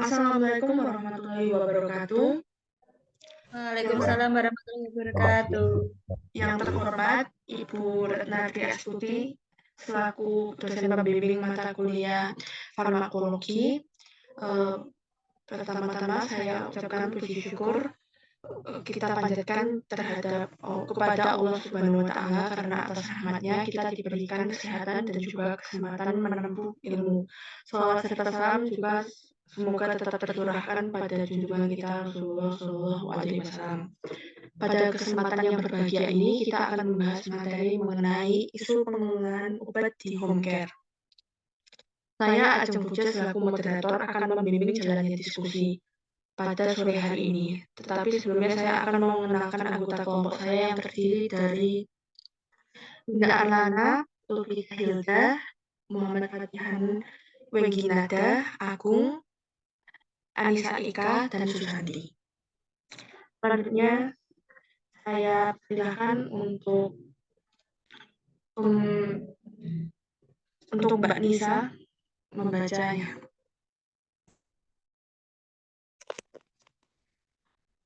Assalamualaikum warahmatullahi wabarakatuh. Waalaikumsalam warahmatullahi wabarakatuh. Yang terhormat Ibu Retna Triastuti selaku dosen pembimbing mata kuliah farmakologi. Pertama-tama saya ucapkan puji syukur kita panjatkan terhadap kepada Allah Subhanahu wa Ta'ala karena atas rahmatnya kita diberikan kesehatan dan juga kesempatan menempuh ilmu. Salawat serta salam juga semoga tetap tercurahkan pada junjungan kita Rasulullah Shallallahu Alaihi Wasallam. Pada kesempatan yang berbahagia ini kita akan membahas materi mengenai isu penggunaan obat di home care. Saya Ajeng Puja selaku moderator akan membimbing jalannya diskusi pada sore hari ini. Tetapi sebelumnya saya akan mengenalkan anggota kelompok saya yang terdiri dari Linda Arlana, Lupita Hilda, Muhammad Fatihan Wengginada, Agung, Anissa Ika, dan Susanti. Selanjutnya saya persilahkan untuk Mbak Nisa membacanya.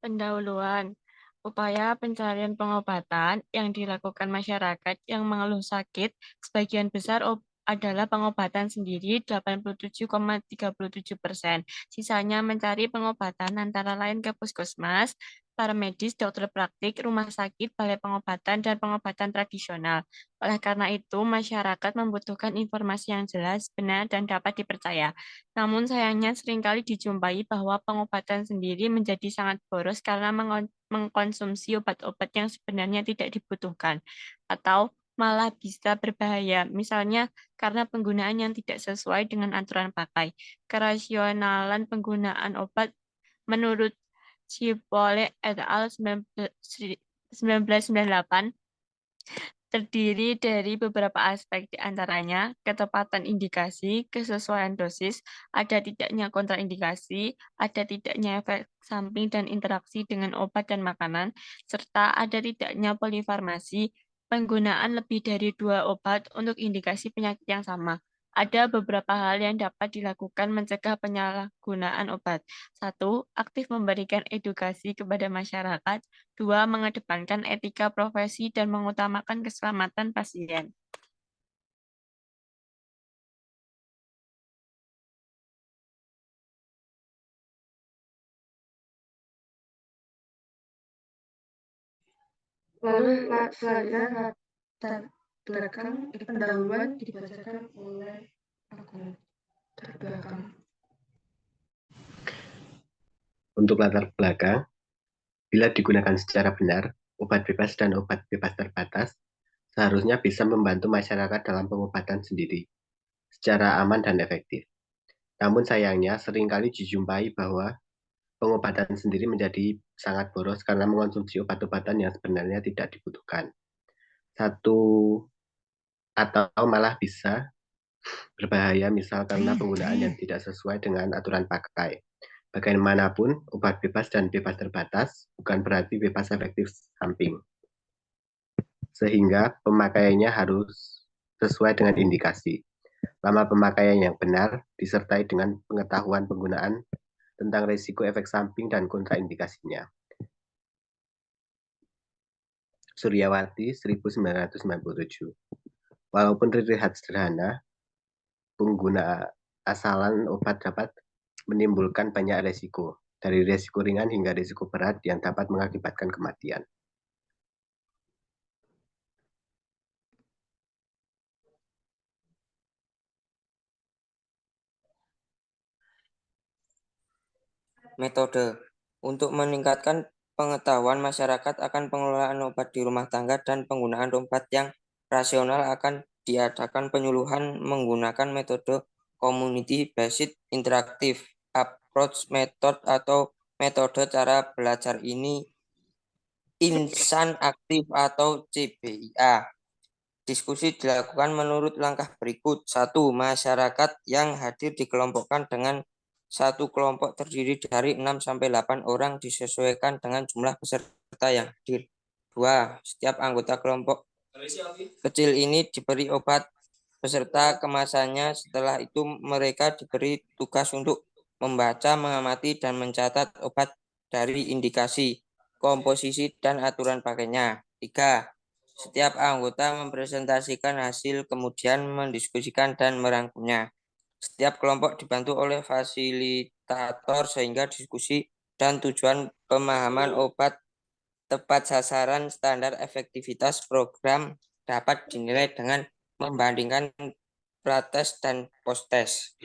Pendahuluan, upaya pencarian pengobatan yang dilakukan masyarakat yang mengeluh sakit, sebagian besar adalah pengobatan sendiri 87,37%. Sisanya mencari pengobatan antara lain ke puskesmas, para medis, dokter praktik, rumah sakit, balai pengobatan, dan pengobatan tradisional. Oleh karena itu, masyarakat membutuhkan informasi yang jelas, benar, dan dapat dipercaya. Namun sayangnya seringkali dijumpai bahwa pengobatan sendiri menjadi sangat boros karena mengkonsumsi obat-obat yang sebenarnya tidak dibutuhkan atau malah bisa berbahaya. Misalnya karena penggunaan yang tidak sesuai dengan aturan pakai. Kerasionalan penggunaan obat menurut Cipolek et al. 1998 terdiri dari beberapa aspek, di antaranya ketepatan indikasi, kesesuaian dosis, ada tidaknya kontraindikasi, ada tidaknya efek samping dan interaksi dengan obat dan makanan, serta ada tidaknya polifarmasi, penggunaan lebih dari 2 obat untuk indikasi penyakit yang sama. Ada beberapa hal yang dapat dilakukan mencegah penyalahgunaan obat. 1. Aktif memberikan edukasi kepada masyarakat. 2. Mengedepankan etika profesi dan mengutamakan keselamatan pasien. Lalu selanjutnya latar belakang pendahuluan dibacakan oleh Agung terbelakang. Untuk latar belakang, bila digunakan secara benar, obat bebas dan obat bebas terbatas seharusnya bisa membantu masyarakat dalam pengobatan sendiri secara aman dan efektif. Namun sayangnya seringkali dijumpai bahwa pengobatan sendiri menjadi sangat boros karena mengonsumsi obat-obatan yang sebenarnya tidak dibutuhkan. Atau malah bisa berbahaya misal karena penggunaan yang tidak sesuai dengan aturan pakai. Bagaimanapun, obat bebas dan bebas terbatas bukan berarti bebas efektif samping. Sehingga pemakaiannya harus sesuai dengan indikasi. Lama pemakaian yang benar disertai dengan pengetahuan penggunaan tentang risiko efek samping dan kontraindikasinya. Suryawati 1997. Walaupun terlihat sederhana, pengguna asalan obat dapat menimbulkan banyak resiko, dari resiko ringan hingga resiko berat yang dapat mengakibatkan kematian. Metode untuk meningkatkan pengetahuan masyarakat akan pengelolaan obat di rumah tangga dan penggunaan obat yang rasional akan diadakan penyuluhan menggunakan metode community-based interactive approach method atau metode cara belajar ini insan aktif atau CBIA. Diskusi dilakukan menurut langkah berikut. 1. Masyarakat yang hadir dikelompokkan dengan satu kelompok terdiri dari 6-8 orang disesuaikan dengan jumlah peserta yang hadir. 2. Setiap anggota kelompok kecil ini diberi obat beserta kemasannya. Setelah itu mereka diberi tugas untuk membaca, mengamati, dan mencatat obat dari indikasi, komposisi, dan aturan pakainya. 3. Setiap anggota mempresentasikan hasil, kemudian mendiskusikan dan merangkumnya. Setiap kelompok dibantu oleh fasilitator sehingga diskusi dan tujuan pemahaman obat tepat sasaran standar efektivitas program dapat dinilai dengan membandingkan prates dan postes.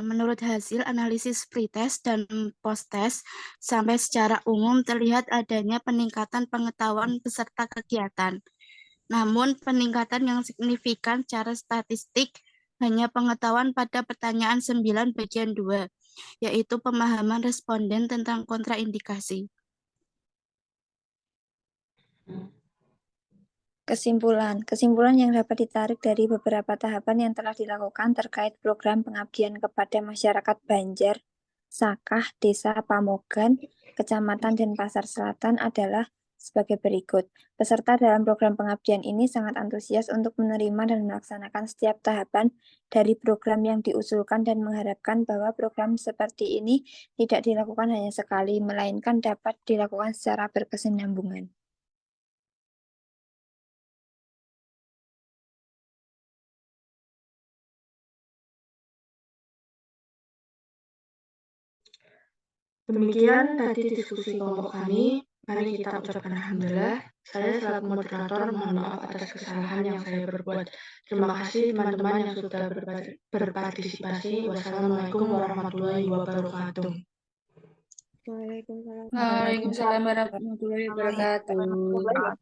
Menurut hasil analisis pretest dan posttest, sampai secara umum terlihat adanya peningkatan pengetahuan peserta kegiatan. Namun, peningkatan yang signifikan secara statistik hanya pengetahuan pada pertanyaan 9 bagian 2, yaitu pemahaman responden tentang kontraindikasi. Kesimpulan yang dapat ditarik dari beberapa tahapan yang telah dilakukan terkait program pengabdian kepada masyarakat Banjar, Sakah, Desa Pamogan, Kecamatan Denpasar Selatan adalah sebagai berikut. Peserta dalam program pengabdian ini sangat antusias untuk menerima dan melaksanakan setiap tahapan dari program yang diusulkan dan mengharapkan bahwa program seperti ini tidak dilakukan hanya sekali, melainkan dapat dilakukan secara berkesinambungan. Demikian tadi diskusi kelompok kami. Mari kita ucapkan alhamdulillah. Saya selaku moderator mohon maaf atas kesalahan yang saya berbuat. Terima kasih teman-teman yang sudah berpartisipasi. Wassalamualaikum warahmatullahi wabarakatuh. Waalaikumsalam warahmatullahi wabarakatuh.